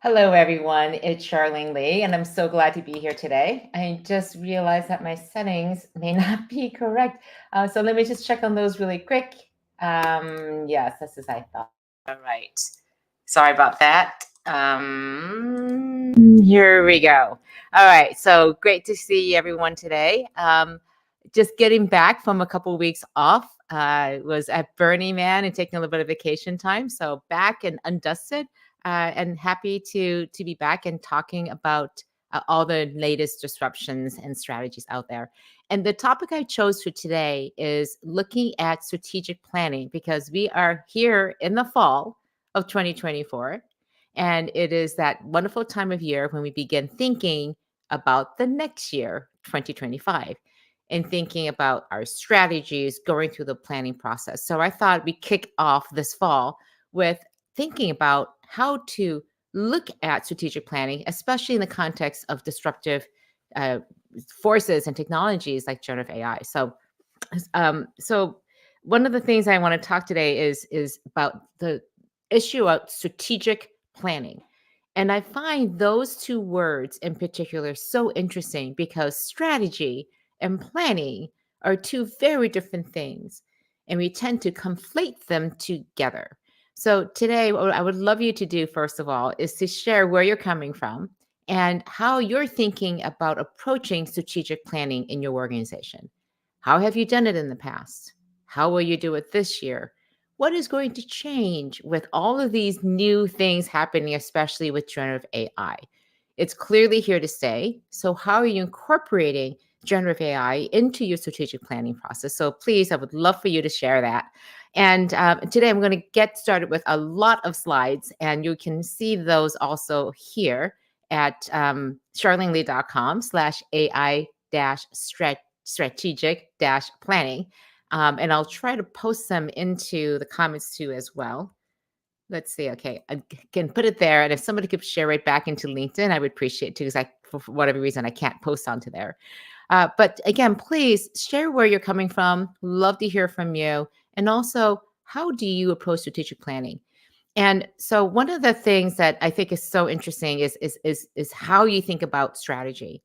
Hello, everyone. It's Charlene Lee, and I'm so glad to be here today. I just realized that my settings may not be correct. So let me just check on those really quick. Yes, this is I thought. All right. Sorry about that. Here we go. All right. So great to see everyone today. Just getting back from a couple of weeks off. Was at Burning Man and taking a little bit of vacation time. So back and undusted and happy to be back and talking about all the latest disruptions and strategies out there. And the topic I chose for today is looking at strategic planning because we are here in the fall of 2024. And it is that wonderful time of year when we begin thinking about the next year, 2025, and thinking about our strategies, going through the planning process. So I thought we kick off this fall with thinking about how to look at strategic planning, especially in the context of disruptive uh, forces and technologies like generative AI. So one of the things I want to talk today is about the issue of strategic planning. And I find those two words in particular so interesting because strategy and planning are two very different things, and we tend to conflate them together. So today, what I would love you to do, first of all, is to share where you're coming from and how you're thinking about approaching strategic planning in your organization. How have you done it in the past? How will you do it this year? What is going to change with all of these new things happening, especially with generative AI? It's clearly here to stay. So, how are you incorporating generative AI into your strategic planning process? So, please, I would love for you to share that. And today I'm going to get started with a lot of slides, and you can see those also here at charlenelee.com/AI strategic planning. And I'll try to post them into the comments too as well. Let's see. Okay, I can put it there. And if somebody could share it back into LinkedIn, I would appreciate it too, because for whatever reason, I can't post onto there. But again, please share where you're coming from. Love to hear from you. And also, how do you approach strategic planning? And so one of the things that I think is so interesting is how you think about strategy.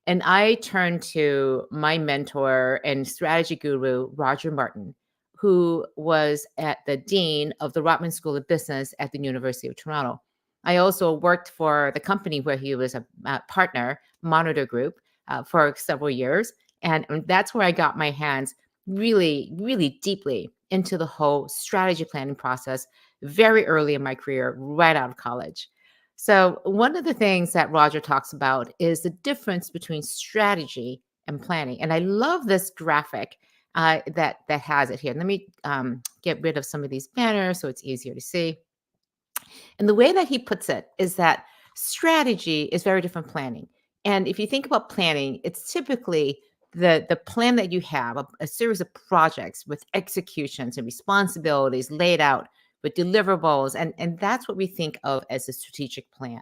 And I turn to my mentor and strategy guru, Roger Martin, who was at the dean of the Rotman School of Business at the University of Toronto. I also worked for the company where he was a partner, Monitor Group, for several years. And that's where I got my hands really, really deeply into the whole strategy planning process very early in my career, right out of college. So, one of the things that Roger talks about is the difference between strategy and planning. And I love this graphic that has it here. Let me get rid of some of these banners so it's easier to see. And the way that he puts it is that strategy is very different planning. And if you think about planning, it's typically the plan that you have, a series of projects with executions and responsibilities laid out with deliverables. And that's what we think of as a strategic plan.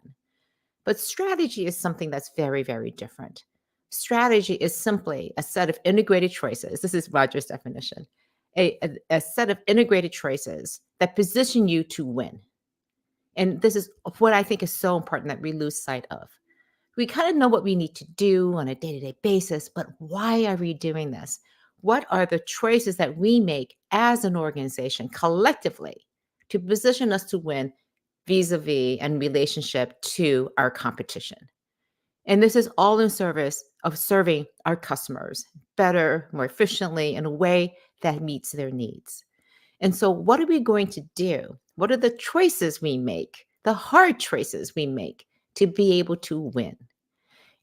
But strategy is something that's very, very different. Strategy is simply a set of integrated choices. This is Roger's definition, a set of integrated choices that position you to win. And this is what I think is so important that we lose sight of. We kind of know what we need to do on a day to day basis, but why are we doing this? What are the choices that we make as an organization collectively to position us to win vis a vis and relationship to our competition? And this is all in service of serving our customers better, more efficiently, in a way that meets their needs. And so, what are we going to do? What are the choices we make, the hard choices we make to be able to win?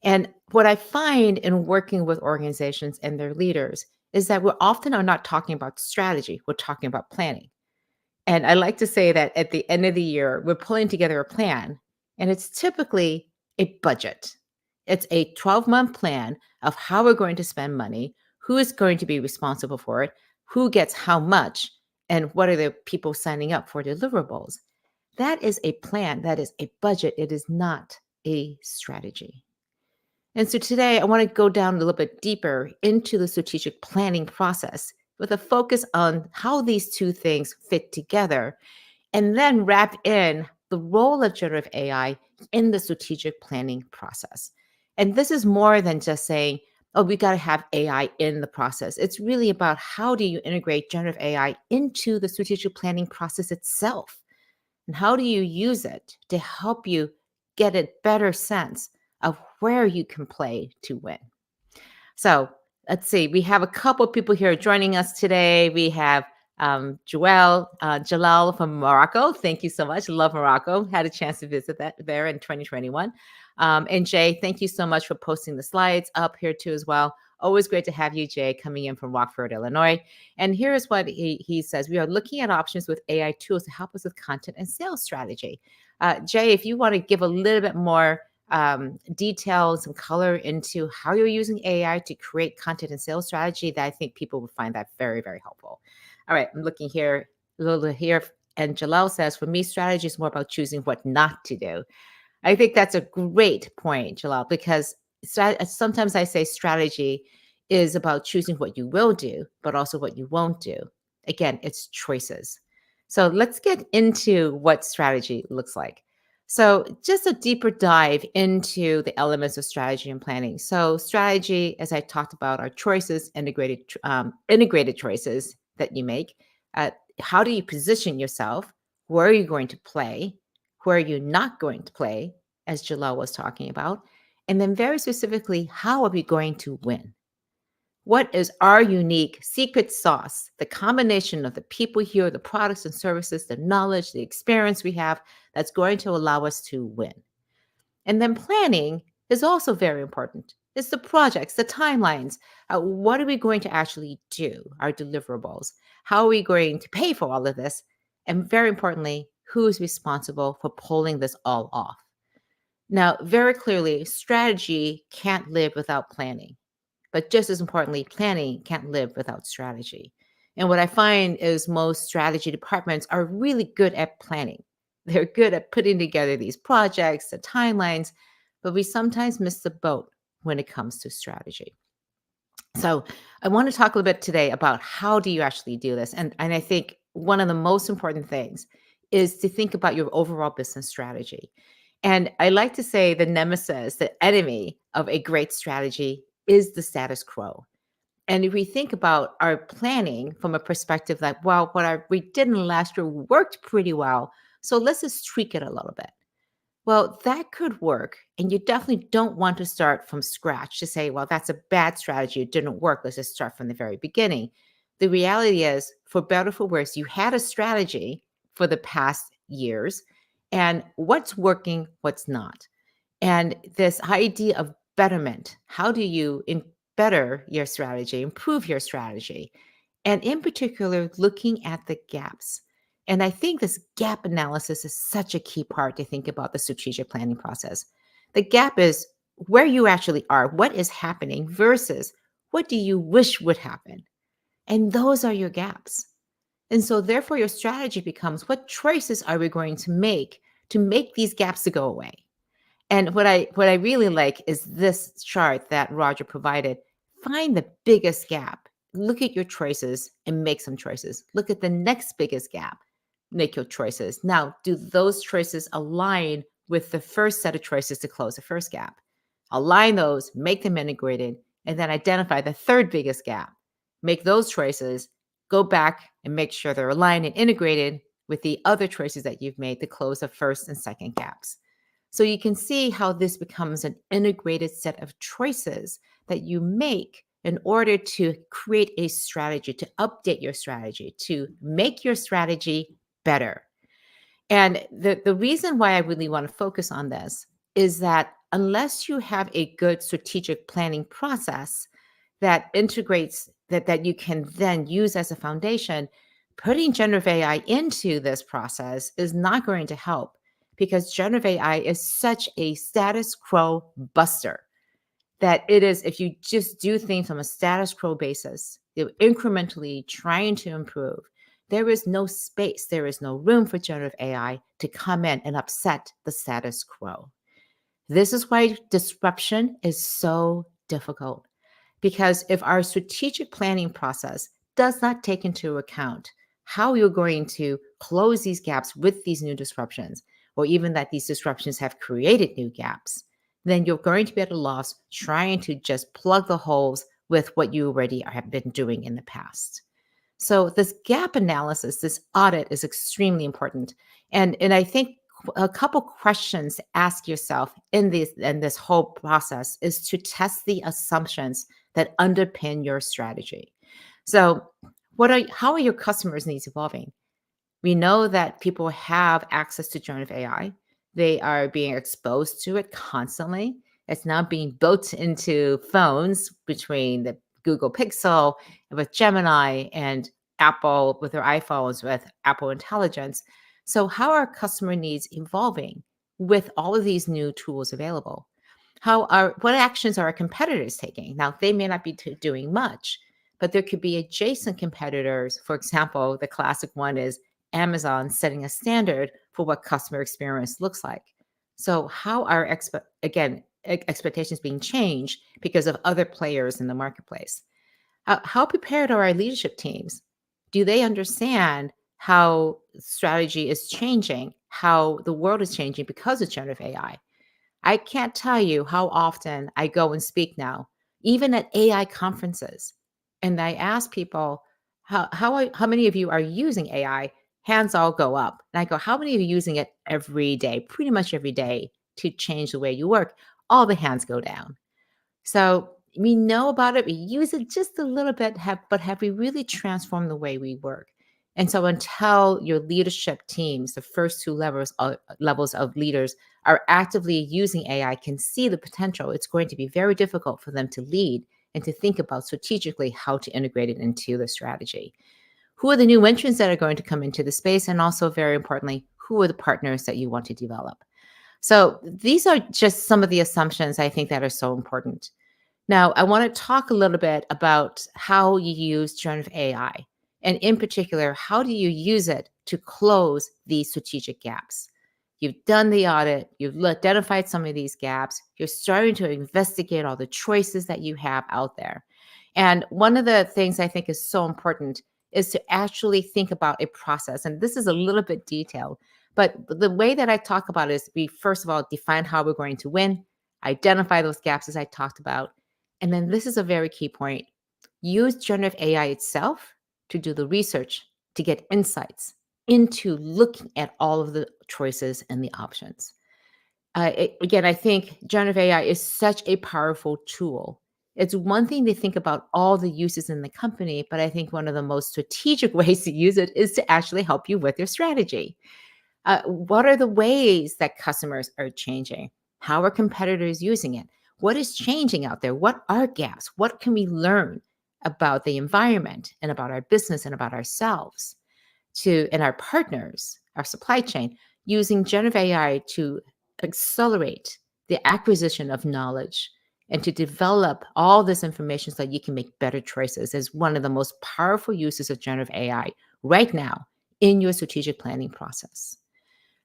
And what I find in working with organizations and their leaders is that we often are not talking about strategy, we're talking about planning. And I like to say that at the end of the year, we're pulling together a plan, and it's typically a budget. It's a 12-month plan of how we're going to spend money, who is going to be responsible for it, who gets how much, and what are the people signing up for deliverables. That is a plan, that is a budget. It is not a strategy. And so today I want to go down a little bit deeper into the strategic planning process with a focus on how these two things fit together, and then wrap in the role of generative AI in the strategic planning process. And this is more than just saying, oh, we got to have AI in the process. It's really about how do you integrate generative AI into the strategic planning process itself? And how do you use it to help you get a better sense of where you can play to win? So let's see. We have a couple of people here joining us today. We have Jalal from Morocco. Thank you so much. Love Morocco. Had a chance to visit that there in 2021. And Jay, thank you so much for posting the slides up here too as well. Always great to have you, Jay, coming in from Rockford, Illinois. And here's what he says. We are looking at options with AI tools to help us with content and sales strategy. Jay, if you want to give a little bit more detail and some color into how you're using AI to create content and sales strategy, that I think people would find that very, very helpful. All right, I'm looking here, a little here. And Jalal says, for me, strategy is more about choosing what not to do. I think that's a great point, Jalal, because sometimes I say strategy is about choosing what you will do, but also what you won't do. Again, it's choices. So let's get into what strategy looks like. So, just a deeper dive into the elements of strategy and planning. So, strategy, as I talked about, are choices, integrated choices that you make. How do you position yourself? Where are you going to play? Where are you not going to play? As Jalal was talking about. And then, very specifically, how are we going to win? What is our unique secret sauce? The combination of the people here, the products and services, the knowledge, the experience we have that's going to allow us to win. And then planning is also very important. It's the projects, the timelines. What are we going to actually do? Our deliverables. How are we going to pay for all of this? And very importantly, who is responsible for pulling this all off? Now, very clearly, strategy can't live without planning. But just as importantly, planning can't live without strategy. And what I find is most strategy departments are really good at planning. They're good at putting together these projects, the timelines, but we sometimes miss the boat when it comes to strategy. So I want to talk a little bit today about how do you actually do this? And I think one of the most important things is to think about your overall business strategy. And I like to say the nemesis, the enemy of a great strategy is the status quo. And if we think about our planning from a perspective like, well, we did in last year worked pretty well. So let's just tweak it a little bit. Well, that could work. And you definitely don't want to start from scratch to say, well, that's a bad strategy. It didn't work. Let's just start from the very beginning. The reality is, for better or for worse, you had a strategy for the past years and what's working, what's not. And this idea of betterment, how do you better your strategy, improve your strategy? And in particular, looking at the gaps. And I think this gap analysis is such a key part to think about the strategic planning process. The gap is where you actually are, what is happening versus what do you wish would happen? And those are your gaps. And so therefore your strategy becomes what choices are we going to make these gaps to go away? And what I really like is this chart that Roger provided. Find the biggest gap. Look at your choices and make some choices. Look at the next biggest gap. Make your choices. Now, do those choices align with the first set of choices to close the first gap? Align those, make them integrated, and then identify the third biggest gap. Make those choices, go back and make sure they're aligned and integrated with the other choices that you've made to close the first and second gaps. So you can see how this becomes an integrated set of choices that you make in order to create a strategy, to update your strategy, to make your strategy better. And the reason why I really want to focus on this is that unless you have a good strategic planning process that integrates that you can then use as a foundation, putting generative AI into this process is not going to help because generative AI is such a status quo buster that it is, if you just do things from a status quo basis, incrementally trying to improve, there is no space, there is no room for generative AI to come in and upset the status quo. This is why disruption is so difficult, because if our strategic planning process does not take into account how you're going to close these gaps with these new disruptions, or even that these disruptions have created new gaps, then you're going to be at a loss trying to just plug the holes with what you already have been doing in the past. So this gap analysis, this audit is extremely important. And I think a couple questions to ask yourself in this whole process is to test the assumptions that underpin your strategy. So how are your customers' needs evolving? We know that people have access to generative AI. They are being exposed to it constantly. It's now being built into phones between the Google Pixel with Gemini and Apple with their iPhones with Apple Intelligence. So, how are customer needs evolving with all of these new tools available? What actions are our competitors taking? Now, they may not be doing much, but there could be adjacent competitors. For example, the classic one is Amazon setting a standard for what customer experience looks like. So, how are expectations being changed because of other players in the marketplace? How prepared are our leadership teams? Do they understand how strategy is changing, how the world is changing because of generative AI? I can't tell you how often I go and speak now, even at AI conferences, and I ask people, how many of you are using AI? Hands all go up. And I go, how many of you using it every day, pretty much every day to change the way you work? All the hands go down. So we know about it, we use it just a little bit, but have we really transformed the way we work? And so until your leadership teams, the first two levels of leaders are actively using AI, can see the potential, it's going to be very difficult for them to lead and to think about strategically how to integrate it into the strategy. Who are the new entrants that are going to come into the space? And also, very importantly, who are the partners that you want to develop? So these are just some of the assumptions I think that are so important. Now, I want to talk a little bit about how you use generative AI, and in particular, how do you use it to close these strategic gaps? You've done the audit, you've identified some of these gaps, you're starting to investigate all the choices that you have out there. And one of the things I think is so important is to actually think about a process. And this is a little bit detailed, but the way that I talk about it is we first of all define how we're going to win, identify those gaps as I talked about. And then this is a very key point. Use generative AI itself to do the research, to get insights into looking at all of the choices and the options. Again, I think generative AI is such a powerful tool. It's one thing to think about all the uses in the company, but I think one of the most strategic ways to use it is to actually help you with your strategy. What are the ways that customers are changing? How are competitors using it? What is changing out there? What are gaps? What can we learn about the environment and about our business and about ourselves and our partners, our supply chain, using generative AI to accelerate the acquisition of knowledge and to develop all this information so that you can make better choices is one of the most powerful uses of generative AI right now in your strategic planning process.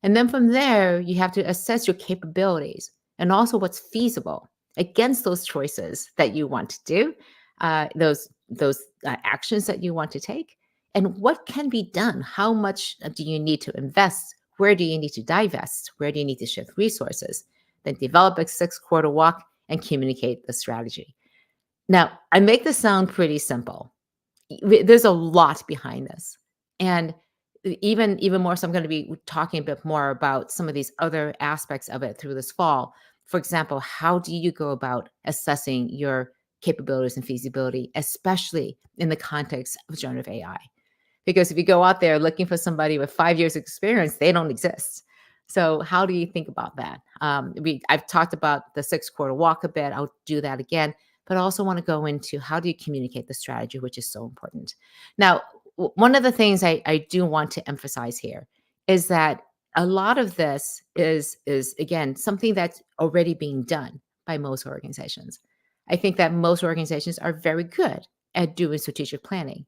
And then from there, you have to assess your capabilities and also what's feasible against those choices that you want to do, those actions that you want to take, and what can be done. How much do you need to invest? Where do you need to divest? Where do you need to shift resources? Then develop a 6 quarter walk and communicate the strategy. Now, I make this sound pretty simple. There's a lot behind this, and even more so, I'm going to be talking a bit more about some of these other aspects of it through this fall. For example, how do you go about assessing your capabilities and feasibility, especially in the context of generative AI? Because if you go out there looking for somebody with 5 years experience, they don't exist. So how do you think about that? I've talked about the 6 quarter walk a bit. I'll do that again, but I also want to go into how do you communicate the strategy, which is so important. Now, one of the things I do want to emphasize here is that a lot of this is again something that's already being done by most organizations. I think that most organizations are very good at doing strategic planning.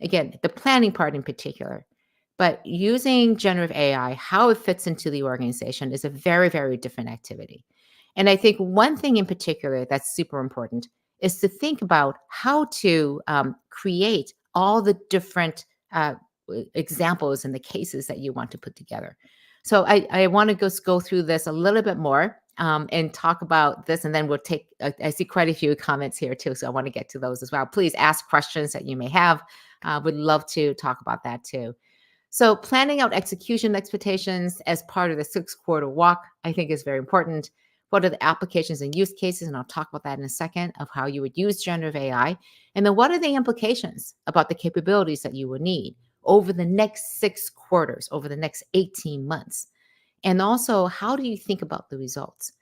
Again, the planning part in particular, but using generative AI, how it fits into the organization is a very, very different activity. And I think one thing in particular that's super important is to think about how to create all the different examples and the cases that you want to put together. So I want to go through this a little bit more and talk about this, and then we'll take. I see quite a few comments here too, so I want to get to those as well. Please ask questions that you may have. Would love to talk about that too. So planning out execution expectations as part of the 6 quarter walk, I think is very important. What are the applications and use cases? And I'll talk about that in a second of how you would use generative AI. And then what are the implications about the capabilities that you will need over the next 6 quarters, over the next 18 months? And also, how do you think about the results?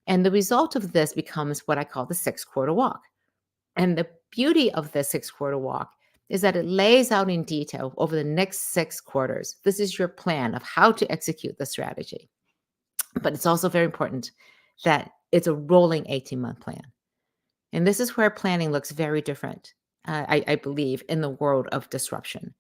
And the result of this becomes what I call the 6 quarter walk. And the beauty of the 6 quarter walk is that it lays out in detail over the next 6 quarters. This is your plan of how to execute the strategy. But it's also very important that it's a rolling 18-month plan. And this is where planning looks very different, I believe, in the world of disruption.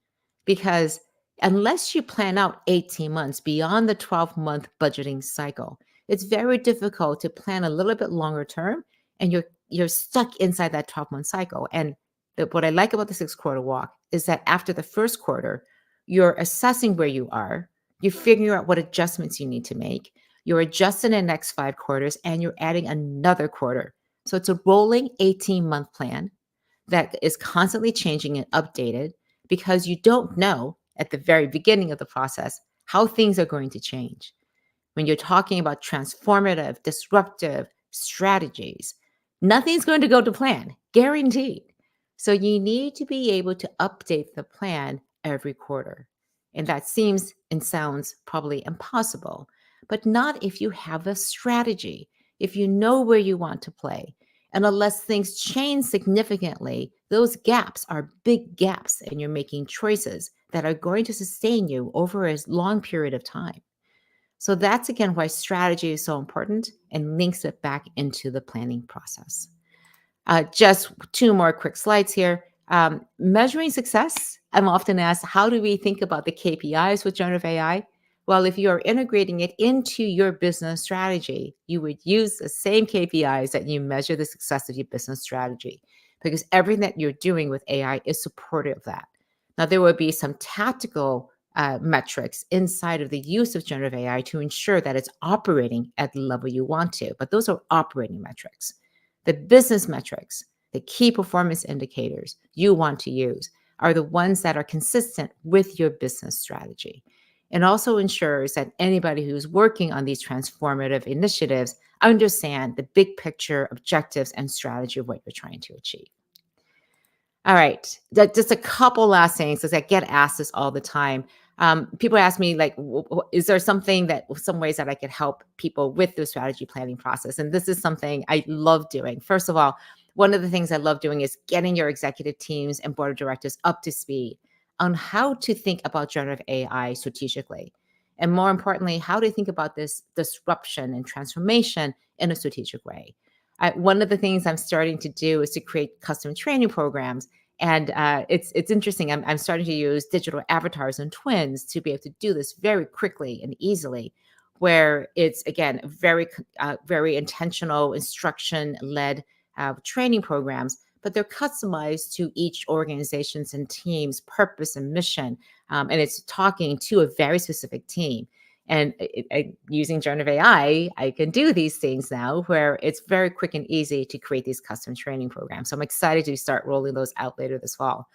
Because unless you plan out 18 months beyond the 12-month budgeting cycle, it's very difficult to plan a little bit longer term, and you're stuck inside that 12-month cycle. And what I like about the 6 quarter walk is that after the first quarter, you're assessing where you are, you figure out what adjustments you need to make, you're adjusting the next 5 quarters, and you're adding another quarter. So it's a rolling 18-month plan that is constantly changing and updated because you don't know at the very beginning of the process how things are going to change. When you're talking about transformative, disruptive strategies, nothing's going to go to plan, guaranteed. So you need to be able to update the plan every quarter. And that seems and sounds probably impossible, but not if you have a strategy, if you know where you want to play. And unless things change significantly, those gaps are big gaps, and you're making choices that are going to sustain you over a long period of time. So that's again why strategy is so important and links it back into the planning process. Just 2 more quick slides here. Measuring success. I'm often asked, how do we think about the KPIs with generative AI? Well, if you are integrating it into your business strategy, you would use the same KPIs that you measure the success of your business strategy, because everything that you're doing with AI is supportive of that. Now, there will be some tactical metrics inside of the use of generative AI to ensure that it's operating at the level you want to, but those are operating metrics. The business metrics, the key performance indicators you want to use, are the ones that are consistent with your business strategy. And also ensures that anybody who's working on these transformative initiatives understand the big picture objectives and strategy of what you're trying to achieve. All right, just a couple last things, because I get asked this all the time. People ask me, like, is there some ways that I could help people with the strategy planning process? And this is something I love doing. First of all, one of the things I love doing is getting your executive teams and board of directors up to speed on how to think about generative AI strategically. And more importantly, how to think about this disruption and transformation in a strategic way. One of the things I'm starting to do is to create custom training programs. And it's interesting. I'm starting to use digital avatars and twins to be able to do this very quickly and easily, where it's, again, very intentional, instruction-led training programs, but they're customized to each organization's and team's purpose and mission. And it's talking to a very specific team. And using generative AI, I can do these things now where it's very quick and easy to create these custom training programs. So I'm excited to start rolling those out later this fall.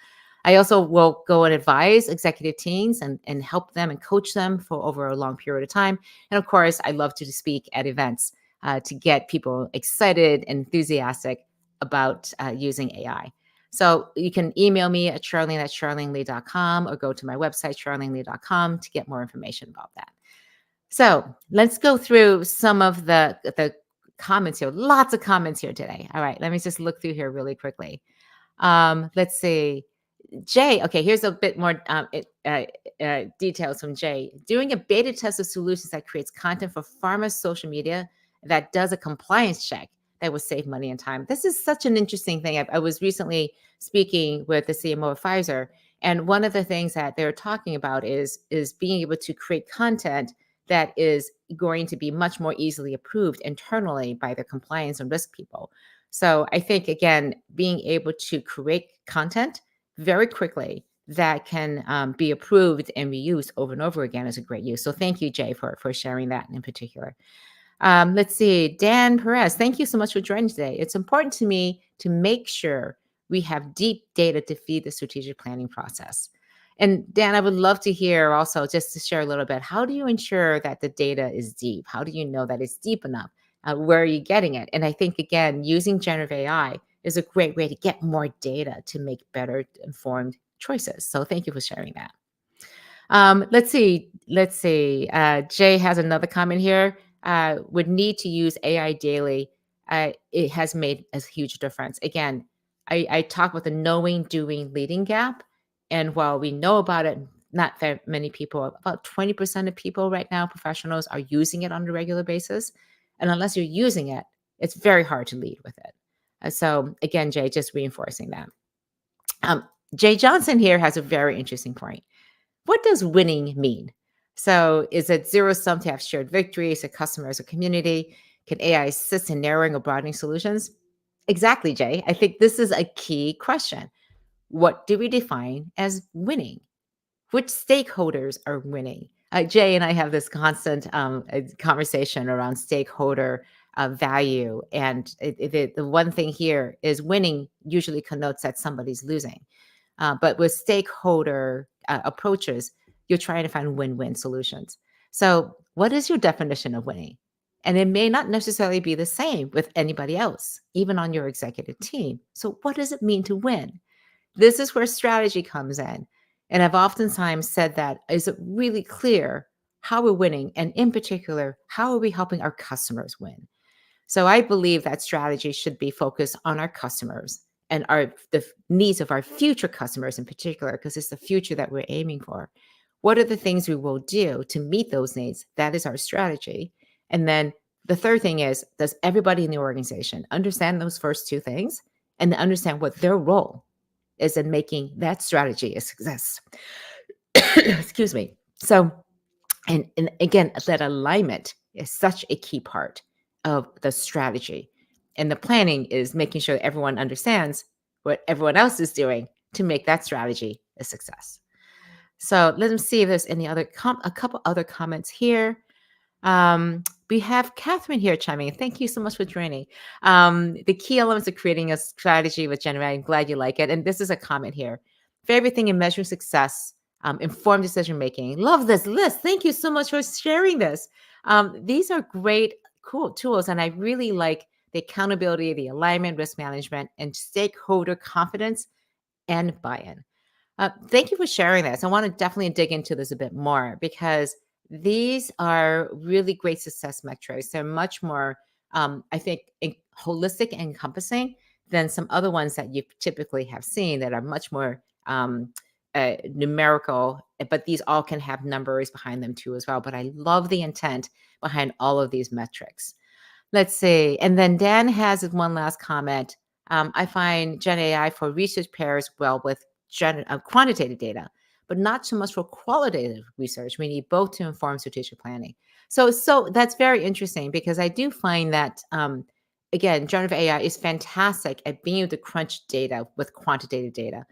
I also will go and advise executive teams and help them and coach them for over a long period of time. And of course, I love to speak at events to get people excited and enthusiastic about using AI. So you can email me at charlene@charlenelee.com or go to my website, charlenelee.com, to get more information about that. So let's go through some of the comments here. Lots of comments here today. All right, let me just look through here really quickly. Let's see. Jay, okay, here's a bit more details from Jay. Doing a beta test of solutions that creates content for pharma social media that does a compliance check that will save money and time. This is such an interesting thing. I was recently speaking with the CMO of Pfizer, and one of the things that they're talking about is being able to create content that is going to be much more easily approved internally by the compliance and risk people. So I think, again, being able to create content very quickly that can be approved and reused over and over again is a great use. So thank you, Jay, for sharing that in particular. Let's see, Dan Perez, thank you so much for joining today. It's important to me to make sure we have deep data to feed the strategic planning process. And Dan, I would love to hear also just to share a little bit. How do you ensure that the data is deep? How do you know that it's deep enough? Where are you getting it? And I think, again, using generative AI is a great way to get more data to make better informed choices. So thank you for sharing that. Let's see. Let's see. Jay has another comment here. Would need to use AI daily. It has made a huge difference. Again, I talk about the knowing, doing, leading gap. And while we know about it, not that many people, about 20% of people right now, professionals, are using it on a regular basis. And unless you're using it, it's very hard to lead with it. So again, Jay, just reinforcing that. Jay Johnson here has a very interesting point. What does winning mean? So is it zero sum to have shared victories, a customer as a community? Can AI assist in narrowing or broadening solutions? Exactly, Jay. I think this is a key question. What do we define as winning? Which stakeholders are winning? Jay and I have this constant conversation around stakeholder value. And the one thing here is winning usually connotes that somebody's losing. But with stakeholder approaches, you're trying to find win-win solutions. So, what is your definition of winning? And it may not necessarily be the same with anybody else, even on your executive team. So, what does it mean to win? This is where strategy comes in. And I've oftentimes said that is it really clear how we're winning? And in particular, how are we helping our customers win? So I believe that strategy should be focused on our customers and the needs of our future customers in particular, because it's the future that we're aiming for. What are the things we will do to meet those needs? That is our strategy. And then the third thing is, does everybody in the organization understand those first two things and understand what their role is in making that strategy a success? Excuse me. So, and again, that alignment is such a key part of the strategy. And the planning is making sure everyone understands what everyone else is doing to make that strategy a success. So let me see if there's any other a couple other comments here. We have Catherine here chiming in. Thank you so much for joining. The key elements of creating a strategy with Generative, I'm glad you like it. And this is a comment here. For everything in measuring success, informed decision making. Love this list. Thank you so much for sharing this. These are great, cool tools. And I really like the accountability, the alignment, risk management, and stakeholder confidence and buy-in. Thank you for sharing this. I want to definitely dig into this a bit more because these are really great success metrics. They're much more, I think, holistic and encompassing than some other ones that you typically have seen that are much more numerical, but these all can have numbers behind them too as well. But I love the intent behind all of these metrics. Let's see. And then Dan has one last comment. I find Gen AI for research pairs well with quantitative data, but not so much for qualitative research. We need both to inform strategic planning. So that's very interesting because I do find that, again, generative AI is fantastic at being able to crunch data with quantitative data.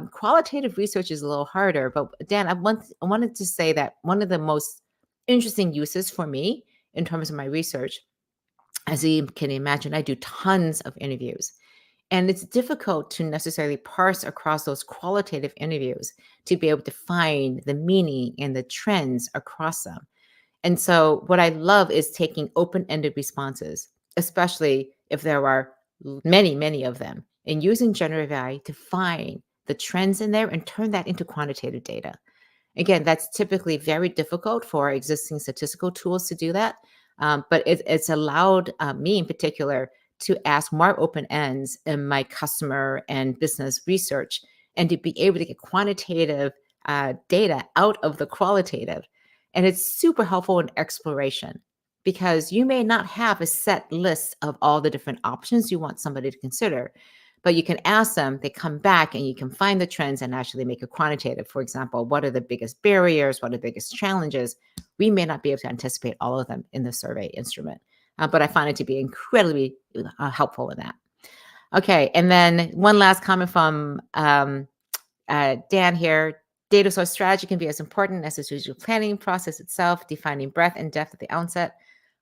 Qualitative research is a little harder, but Dan, I wanted to say that one of the most interesting uses for me in terms of my research, as you can imagine, I do tons of interviews. And it's difficult to necessarily parse across those qualitative interviews to be able to find the meaning and the trends across them. And so, what I love is taking open ended responses, especially if there are many, many of them, and using generative AI to find the trends in there and turn that into quantitative data. Again, that's typically very difficult for existing statistical tools to do that. But it's allowed me in particular to ask more open ends in my customer and business research and to be able to get quantitative data out of the qualitative. And it's super helpful in exploration because you may not have a set list of all the different options you want somebody to consider, but you can ask them, they come back and you can find the trends and actually make a quantitative. For example, what are the biggest barriers? What are the biggest challenges? We may not be able to anticipate all of them in the survey instrument. But I find it to be incredibly helpful in that. Okay, and then one last comment from Dan here. Data source strategy can be as important as the strategic planning process itself, defining breadth and depth at the onset,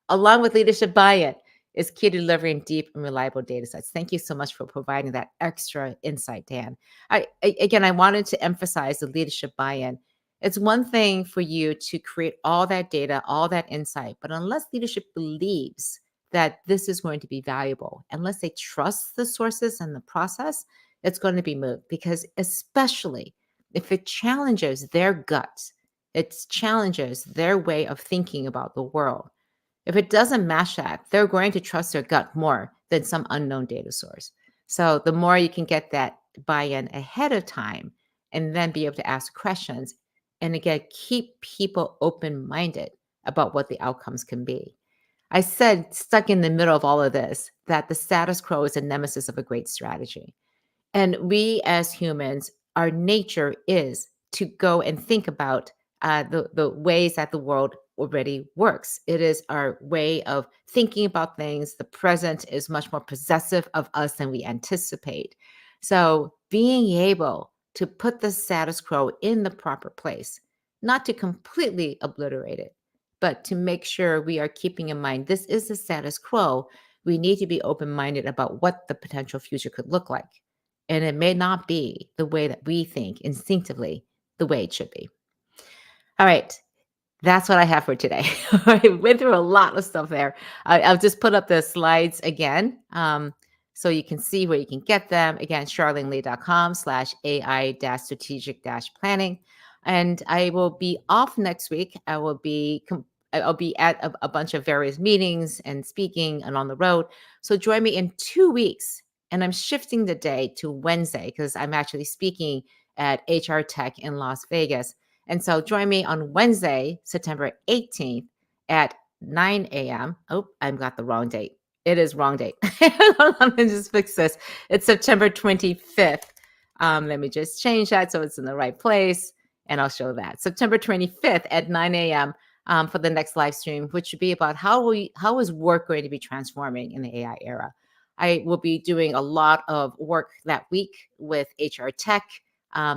along with leadership buy-in, is key to delivering deep and reliable data sets. Thank you so much for providing that extra insight, Dan. Again, I wanted to emphasize the leadership buy-in. It's one thing for you to create all that data, all that insight, but unless leadership believes that this is going to be valuable, unless they trust the sources and the process, it's going to be moved, because especially if it challenges their guts, it challenges their way of thinking about the world. If it doesn't match that, they're going to trust their gut more than some unknown data source. So the more you can get that buy-in ahead of time and then be able to ask questions, and again, keep people open-minded about what the outcomes can be. I said, stuck in the middle of all of this, that the status quo is a nemesis of a great strategy. And we as humans, our nature is to go and think about the ways that the world already works. It is our way of thinking about things. The present is much more possessive of us than we anticipate. So being able to put the status quo in the proper place, not to completely obliterate it, but to make sure we are keeping in mind this is the status quo. We need to be open minded about what the potential future could look like. And it may not be the way that we think instinctively the way it should be. All right. That's what I have for today. I went through a lot of stuff there. I'll just put up the slides again, so you can see where you can get them. Again, charlenelee.com/AI-strategic-planning. And I will be off next week. I'll be at a bunch of various meetings and speaking and on the road. So join me in 2 weeks. And I'm shifting the day to Wednesday because I'm actually speaking at HR Tech in Las Vegas. And so join me on Wednesday, September 18th at 9 a.m. Oh, I've got the wrong date. It is wrong date. Let me just fix this. It's September 25th. Let me just change that so it's in the right place, and I'll show that. September 25th at 9 a.m. For the next live stream, which should be about how is work going to be transforming in the AI era. I will be doing a lot of work that week with HR Tech,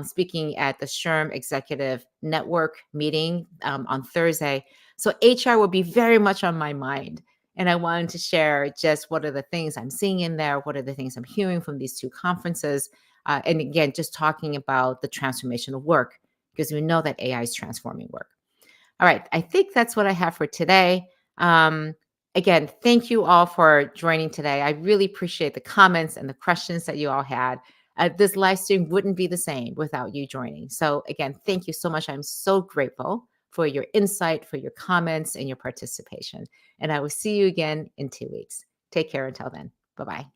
speaking at the SHRM Executive Network meeting on Thursday. So HR will be very much on my mind. And I wanted to share just what are the things I'm seeing in there, what are the things I'm hearing from these two conferences. And again, just talking about the transformation of work, because we know that AI is transforming work. All right, I think that's what I have for today. Again, thank you all for joining today. I really appreciate the comments and the questions that you all had. This live stream wouldn't be the same without you joining. So again, thank you so much. I'm so grateful for your insight, for your comments, and your participation. And I will see you again in 2 weeks. Take care until then. Bye-bye.